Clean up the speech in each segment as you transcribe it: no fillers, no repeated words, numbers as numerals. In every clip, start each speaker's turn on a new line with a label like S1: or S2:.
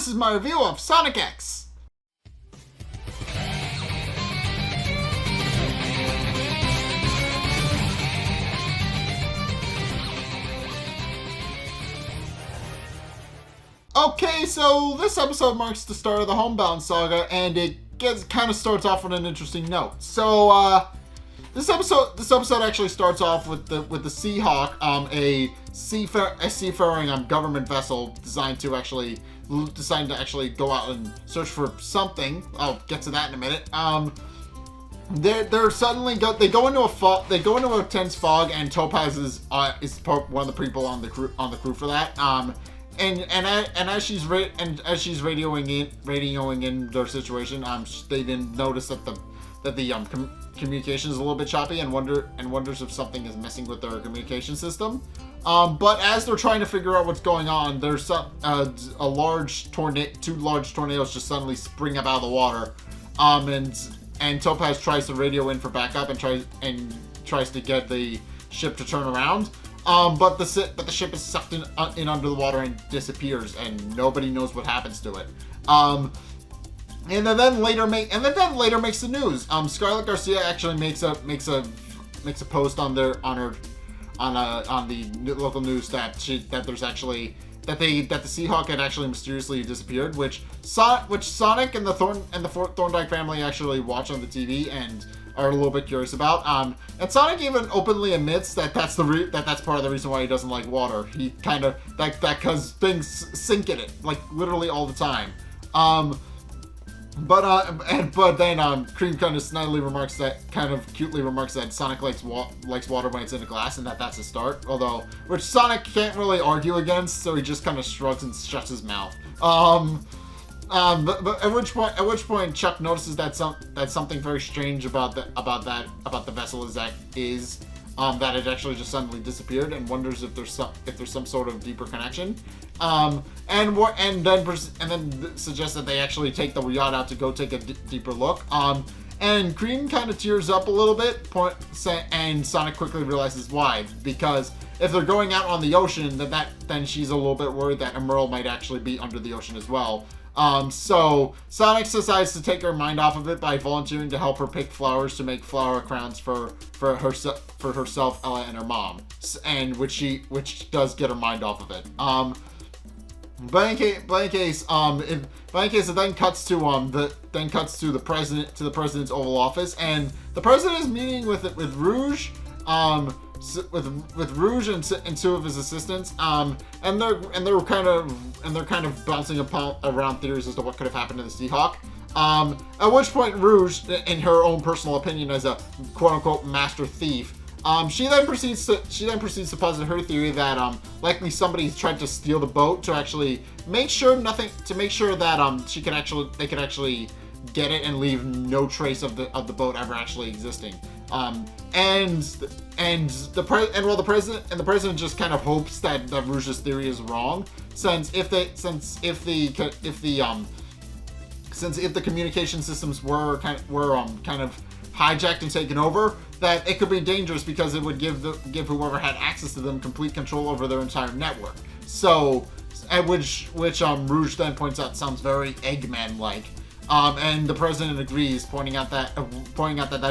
S1: this is my review of Sonic X. Okay, so this episode marks the start of the Homebound saga, and it kind of starts off on an interesting note. So, this episode actually starts off with the Seahawk, a seafaring government vessel designed to actually go out and search for something. I'll get to that in a minute. They go into a tense fog, and Topaz is one of the people on the crew for that. And as she's radioing in their situation, they didn't notice that the communication is a little bit choppy, and wonders if something is messing with their communication system. But as they're trying to figure out what's going on, there's two large tornadoes just suddenly spring up out of the water, and Topaz tries to radio in for backup and tries to get the ship to turn around. But the ship is sucked in under the water and disappears, and nobody knows what happens to it. And then later makes the news. Scarlett Garcia actually makes a post on the local news that the Seahawk had actually mysteriously disappeared, which Sonic and the Thorndike family actually watch on the TV and are a little bit curious about. And Sonic even openly admits that that's part of the reason why he doesn't like water. He kind of because things sink in it, like literally all the time. But then Cream kind of cutely remarks that Sonic likes water when it's in a glass, and that's a start. Which Sonic can't really argue against, so he just kind of shrugs and shuts his mouth. But at which point Chuck notices that something very strange about the vessel that it actually just suddenly disappeared, and wonders if there's some sort of deeper connection. And then suggests that they actually take the yacht out to go take a deeper look. And Cream kind of tears up a little bit, and Sonic quickly realizes why. Because if they're going out on the ocean, then she's a little bit worried that Emerald might actually be under the ocean as well. So Sonic decides to take her mind off of it by volunteering to help her pick flowers to make flower crowns for herself, Ella, and her mom, and which does get her mind off of it. But in any case, it then cuts to the president's Oval Office, and the president is meeting with Rouge, with Rouge and two of his assistants, and they're kind of bouncing around theories as to what could have happened to the Seahawk. At which point Rouge, in her own personal opinion as a quote-unquote master thief, she then proceeds to posit her theory that likely somebody tried to steal the boat to actually make sure that they could actually get it and leave no trace of the boat ever actually existing. The president just kind of hopes that Rouge's theory is wrong, since if the communication systems were kind of hijacked and taken over, that it could be dangerous because it would give whoever had access to them complete control over their entire network. So, which Rouge then points out sounds very Eggman-like. And the president agrees, pointing out that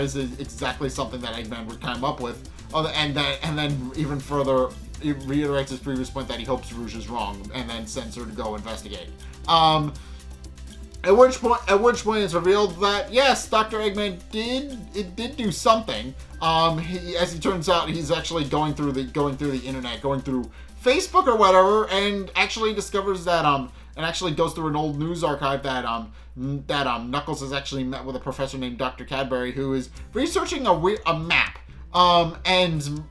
S1: is exactly something that Eggman would come up with, and then even further reiterates his previous point that he hopes Rouge is wrong, and then sends her to go investigate. At which point it's revealed that yes, Dr. Eggman did do something. As it turns out, he's actually going through the internet, going through Facebook or whatever, and actually discovers that and actually goes through an old news archive that Knuckles has actually met with a professor named Dr. Cadburry, who is researching a map. And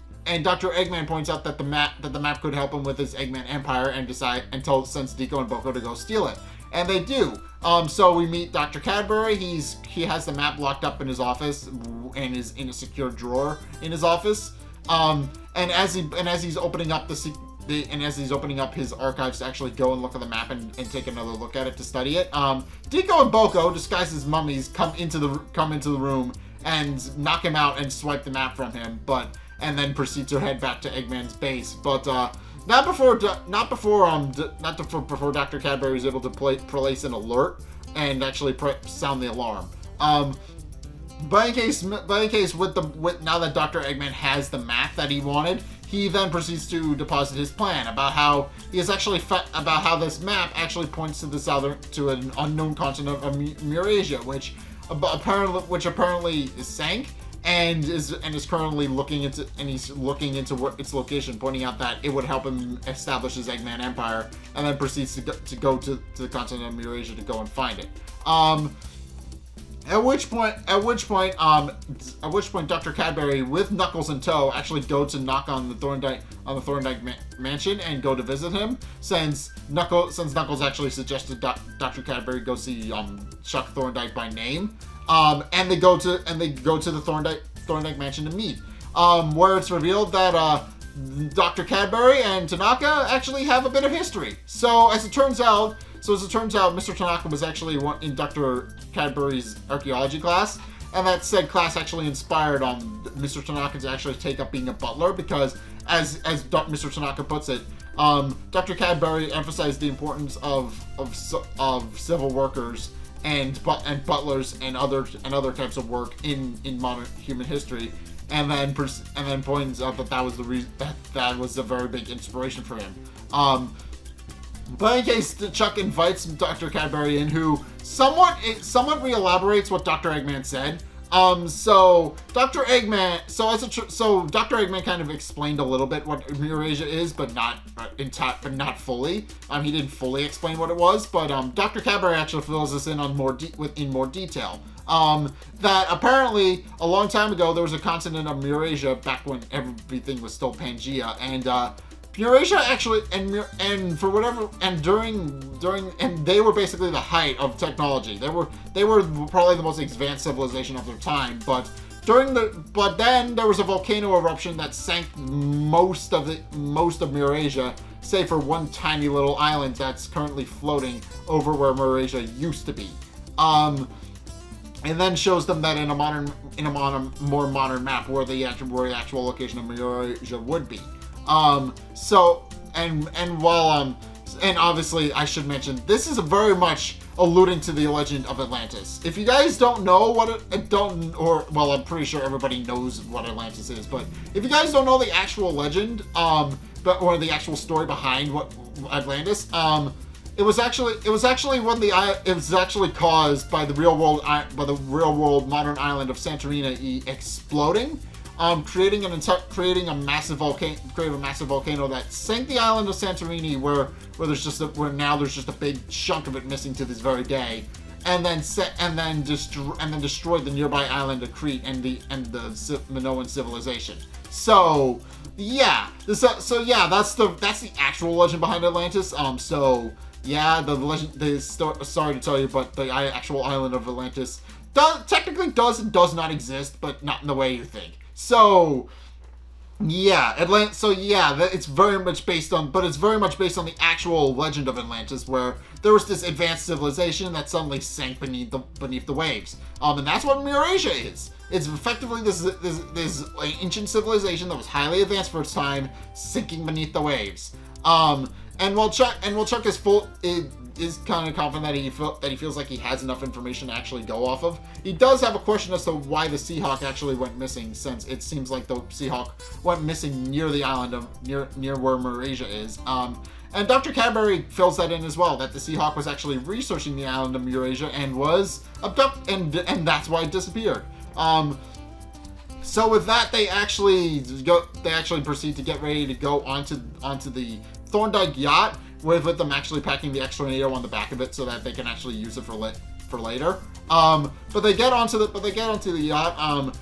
S1: Dr. Eggman points out that the map could help him with his Eggman Empire, and sends Deco and Boko to go steal it. And they do. So we meet Dr. Cadburry. He has the map locked up in his office and is in a secure drawer in his office. And as he's opening up his archives to actually go and look at the map and take another look at it to study it, Deco and Boko, disguised as mummies, come into the room and knock him out and swipe the map from him, and then proceed to head back to Eggman's base. But not before Dr. Cadburry is able to place an alert and actually sound the alarm. But in case, now that Dr. Eggman has the map that he wanted, he then proceeds to deposit his plan about how he is actually about how this map actually points to an unknown continent of Murasia, which apparently is sank and is currently looking into its location, pointing out that it would help him establish his Eggman Empire, and then proceeds to go to the continent of Murasia to go and find it. At which point, Dr. Cadburry, with Knuckles in tow, actually go to knock on the Thorndike mansion and go to visit him. Since Knuckles actually suggested Dr. Cadburry go see Chuck Thorndike by name, and they go to the Thorndike mansion to meet, where it's revealed that Dr. Cadburry and Tanaka actually have a bit of history. So as it turns out, Mr. Tanaka was actually in Dr. Cadburry's archaeology class, and that said class actually inspired Mr. Tanaka to actually take up being a butler, because as Mr. Tanaka puts it, Dr. Cadburry emphasized the importance of civil workers and butlers and other types of work in modern human history, and then points out that was the reason that was a very big inspiration for him. But in case, Chuck invites Dr. Cadburry in, who somewhat re-elaborates what Dr. Eggman said. So Dr. Eggman kind of explained a little bit what Murasia is, but not fully. He didn't fully explain what it was, but Dr. Cadburry actually fills us in on more detail. That apparently a long time ago there was a continent of Murasia back when everything was still Pangea, and Murasia actually, and they were basically the height of technology. They were probably the most advanced civilization of their time, but then there was a volcano eruption that sank most of Murasia, save for one tiny little island that's currently floating over where Murasia used to be. And then shows them that in a more modern map where the actual location of Murasia would be. And obviously I should mention, this is very much alluding to the legend of Atlantis. If you guys don't know I'm pretty sure everybody knows what Atlantis is, but if you guys don't know the actual legend, or the actual story behind what Atlantis, it was actually caused by the real world modern island of Santorini exploding, creating a massive volcano that sank the island of Santorini, where now there's just a big chunk of it missing to this very day, and then destroyed the nearby island of Crete and the Minoan civilization. So yeah, that's the actual legend behind Atlantis. The legend. Sorry to tell you, but the actual island of Atlantis technically does not exist, but not in the way you think. So yeah, it's very much based on the actual legend of Atlantis, where there was this advanced civilization that suddenly sank beneath the waves. And that's what Murasia is. It's effectively this ancient civilization that was highly advanced for its time, sinking beneath the waves. And while Chuck is kind of confident that he feels like he has enough information to actually go off of, he does have a question as to why the Seahawk actually went missing, since it seems like the Seahawk went missing near the island of near where Murasia is. And Dr. Cadburry fills that in as well, that the Seahawk was actually researching the island of Murasia and was abducted, and that's why it disappeared. So with that, they actually proceed to get ready to go onto the Thorndike yacht, with them actually packing the extra NATO on the back of it so that they can actually use it for later. But they get onto the yacht.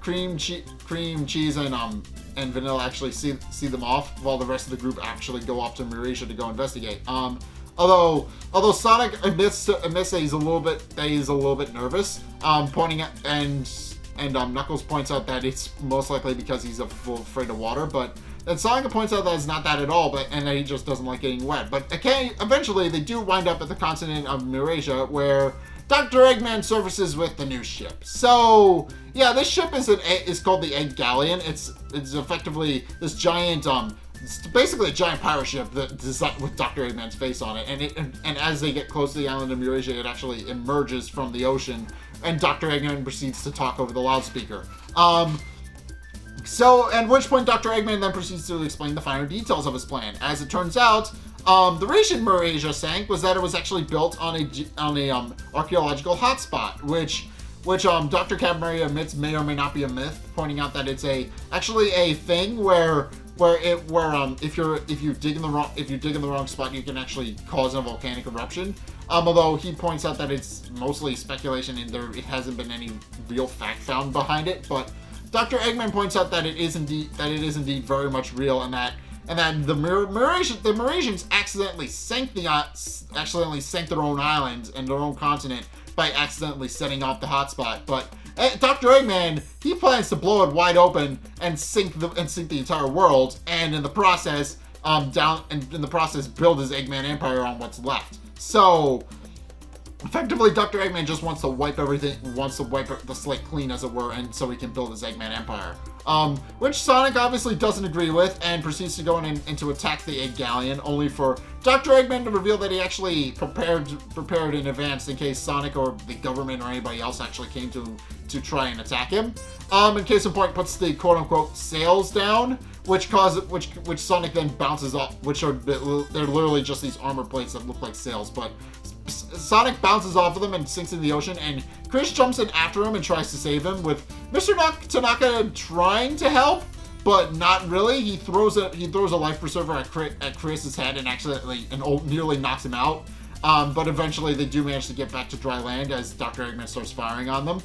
S1: Cream, cheese, and Vanilla actually see them off, while the rest of the group actually go off to Murasia to go investigate. Although Sonic admits that he's a little bit nervous, pointing at and Knuckles points out that it's most likely because he's afraid of water, but then Sonic points out that it's not that at all, and that he just doesn't like getting wet. But eventually they do wind up at the continent of Murasia, where Dr. Eggman surfaces with the new ship. So yeah, this ship is called the Egg Galleon. It's effectively this giant it's basically a giant pirate ship that with Dr. Eggman's face on it. And as they get close to the island of Murasia, it actually emerges from the ocean, and Dr. Eggman proceeds to talk over the loudspeaker. So, at which point Dr. Eggman then proceeds to explain the finer details of his plan. As it turns out, the reason Murasia sank was that it was actually built on a archaeological hotspot, which Dr. Cadburry admits may or may not be a myth, pointing out that it's actually a thing where if you dig in the wrong spot, you can actually cause a volcanic eruption. Although he points out that it's mostly speculation and it hasn't been any real fact found behind it. But Dr. Eggman points out that it is indeed very much real, and that the Murasians accidentally sank their own island and their own continent by accidentally setting off the hotspot. But Dr. Eggman, he plans to blow it wide open and sink the entire world, and in the process build his Eggman empire on what's left. So effectively, Dr. Eggman just wants to wipe the slate clean, as it were, and so he can build his Eggman empire. Which Sonic obviously doesn't agree with, and proceeds to go in and to attack the Egg Galleon, only for Dr. Eggman to reveal that he actually prepared in advance in case Sonic or the government or anybody else actually came to try and attack him. In case in point, puts the quote-unquote sails down, which Sonic then bounces off, they're literally just these armor plates that look like sails, but Sonic bounces off of them and sinks into the ocean, and Chris jumps in after him and tries to save him, with Mr. Tanaka trying to help, but not really. He throws a life preserver at Chris's head and nearly knocks him out. But eventually they do manage to get back to dry land as Dr. Eggman starts firing on them.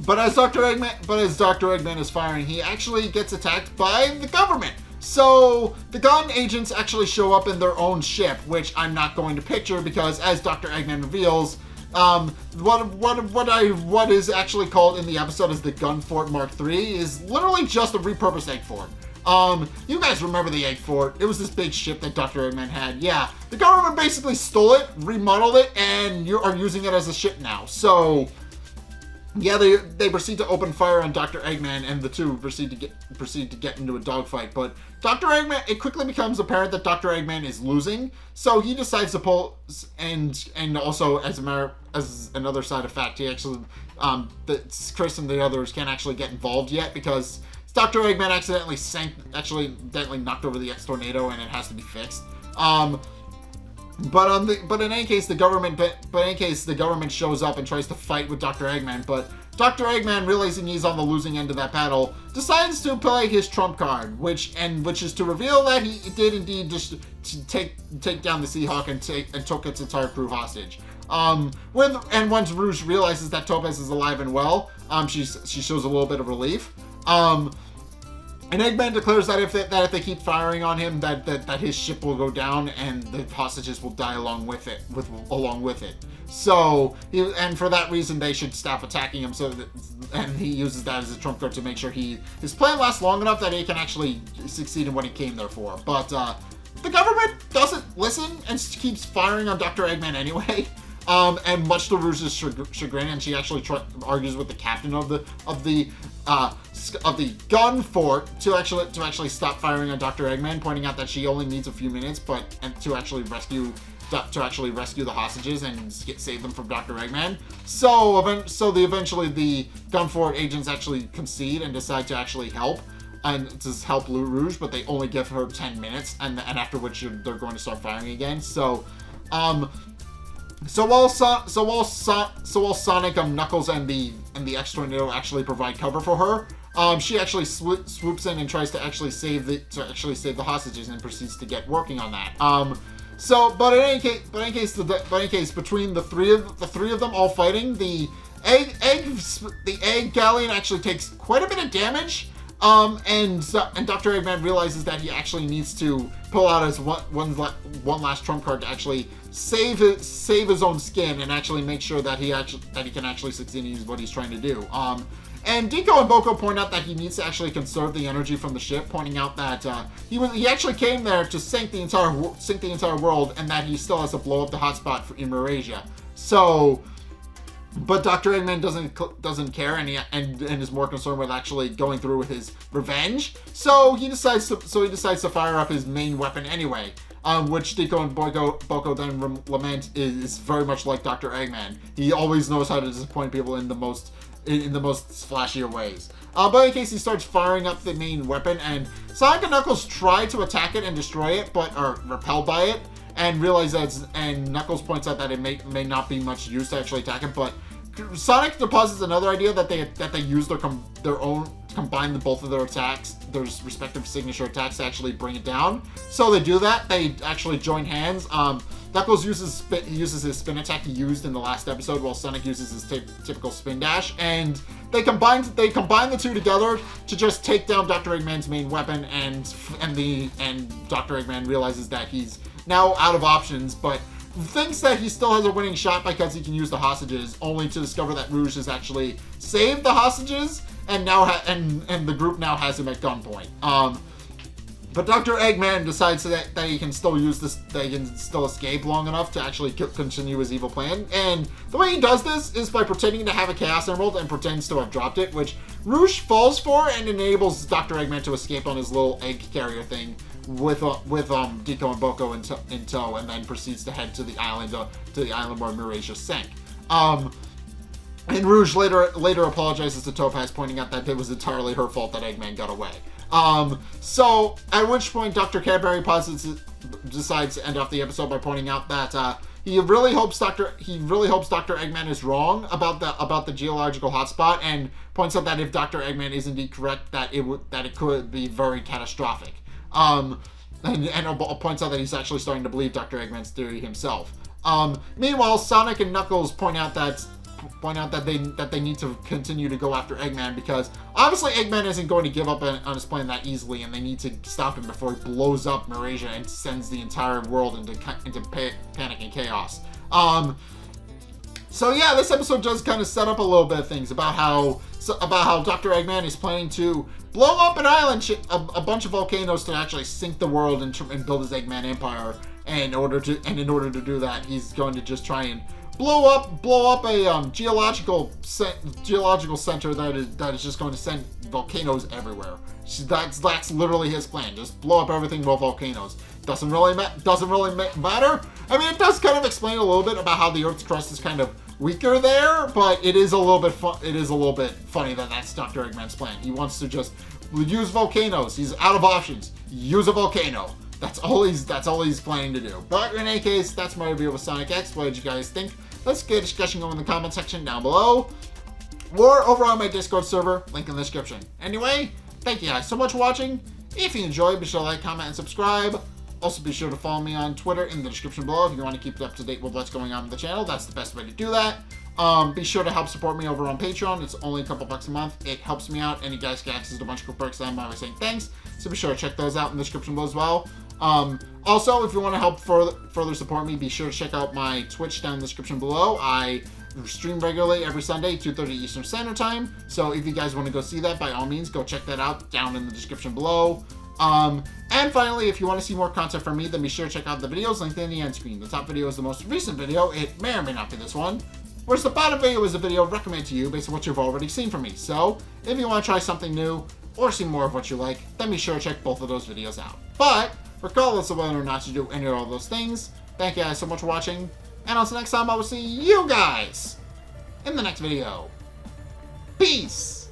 S1: But as Dr. Eggman is firing, he actually gets attacked by the government. So the gun agents actually show up in their own ship, which I'm not going to picture because, as Dr. Eggman reveals, what is actually called in the episode as the Gun Fort Mark III is literally just a repurposed Egg Fort. You guys remember the Egg Fort? It was this big ship that Dr. Eggman had. Yeah, the government basically stole it, remodeled it, and you are using it as a ship now. So yeah, they proceed to open fire on Dr. Eggman, and the two proceed to get into a dogfight. But it quickly becomes apparent that Dr. Eggman is losing, so he decides to pull. And also, as another side effect, he actually Chris and the others can't actually get involved yet because Dr. Eggman accidentally knocked over the X tornado, and it has to be fixed. But in any case, the government shows up and tries to fight with Dr. Eggman. But Dr. Eggman, realizing he's on the losing end of that battle, decides to play his trump card, which is to reveal that he did indeed just take down the Seahawk and took its entire crew hostage. Once Rouge realizes that Topaz is alive and well, she shows a little bit of relief. And Eggman declares that if they keep firing on him, that his ship will go down and the hostages will die along with it. So, and for that reason, they should stop attacking him. And he uses that as a trump card to make sure his plan lasts long enough that he can actually succeed in what he came there for. But the government doesn't listen and keeps firing on Dr. Eggman anyway. And much to Rouge's chagrin, and she actually argues with the captain of the gun fort to actually stop firing on Dr. Eggman, pointing out that she only needs a few minutes, to actually rescue the hostages and save them from Dr. Eggman. So eventually the gun fort agents actually concede and decide to actually help. And to help Rouge, but they only give her 10 minutes, and after which they're going to start firing again. So while Sonic, Knuckles, and the X Tornado actually provide cover for her, she actually swoops in and tries to actually save the hostages and proceeds to get working on that. But in any case, between the three of them all fighting, the Egg Galleon actually takes quite a bit of damage. And Dr. Eggman realizes that he actually needs to pull out his one last trump card to actually save his own skin and actually make sure that he can actually succeed in what he's trying to do. And Deco and Boko point out that he needs to actually conserve the energy from the ship, pointing out that he actually came there to sink the entire world, and that he still has to blow up the hotspot in Murasia. So But Dr. Eggman doesn't care, and is more concerned with actually going through with his revenge. So he decides to fire up his main weapon anyway. Which Deco and Boko then lament is very much like Dr. Eggman. He always knows how to disappoint people in the most flashier ways. But in any case, he starts firing up the main weapon, and Sonic and Knuckles try to attack it and destroy it, but are repelled by it, and and Knuckles points out that it may not be much use to actually attack it, but Sonic deposits another idea that they use their own, combine both of their attacks, their respective signature attacks, to actually bring it down. So they do that. They actually join hands. Knuckles uses his spin attack he used in the last episode, while Sonic uses his typical spin dash, and they combine the two together to just take down Dr. Eggman's main weapon, and Dr. Eggman realizes that he's now out of options, but thinks that he still has a winning shot because he can use the hostages, only to discover that Rouge has actually saved the hostages, and now and the group now has him at gunpoint. But Dr. Eggman decides that he can still escape long enough to actually continue his evil plan. And the way he does this is by pretending to have a Chaos Emerald and pretends to have dropped it, which Rouge falls for and enables Dr. Eggman to escape on his little egg carrier thing with Deco and Boko in tow, and then proceeds to head to the island where Murasia sank. And Rouge later apologizes to Topaz, pointing out that it was entirely her fault that Eggman got away. So at which point Dr. Cadburry decides to end off the episode by pointing out that he really hopes Dr. Eggman is wrong about the geological hotspot, and points out that if Dr. Eggman is indeed correct, that it could be very catastrophic. And points out that he's actually starting to believe Dr. Eggman's theory himself. Meanwhile, Sonic and Knuckles point out that they need to continue to go after Eggman, because obviously Eggman isn't going to give up on his plan that easily, and they need to stop him before he blows up Murasia and sends the entire world into panic and chaos. So yeah, this episode does kind of set up a little bit of things about how Dr. Eggman is planning to blow up an island, a bunch of volcanoes, to actually sink the world and build his Eggman empire. And in order to do that, he's going to just try and blow up a geological center that is just going to send volcanoes everywhere. That's literally his plan. Just blow up everything with volcanoes. Doesn't really matter. I mean, it does kind of explain a little bit about how the Earth's crust is kind of weaker there, but it is a little bit funny that that's Dr. Eggman's plan. He wants to just use volcanoes. He's out of options. Use a volcano. That's all he's planning to do. But in any case, that's my review of Sonic X. What did you guys think? Let's get a discussion going in the comment section down below, or over on my Discord server, link in the description. Anyway, thank you guys so much for watching. If you enjoyed, be sure to like, comment, and subscribe. Also, be sure to follow me on Twitter in the description below if you want to keep up to date with what's going on with the channel. That's the best way to do that. Be sure to help support me over on Patreon. It's only a couple bucks a month. It helps me out, and you guys get access to a bunch of cool perks that I'm always saying thanks. So be sure to check those out in the description below as well. Also, if you want to help further support me, be sure to check out my Twitch down in the description below. I stream regularly every Sunday, 2:30 Eastern Standard Time. So if you guys want to go see that, by all means, go check that out down in the description below. And finally, if you want to see more content from me, then be sure to check out the videos linked in the end screen. The top video is the most recent video. It may or may not be this one. Whereas the bottom video is a video recommended to you based on what you've already seen from me. So if you want to try something new or see more of what you like, then be sure to check both of those videos out. But regardless of whether or not you do any of all those things, thank you guys so much for watching. And until next time, I will see you guys in the next video. Peace!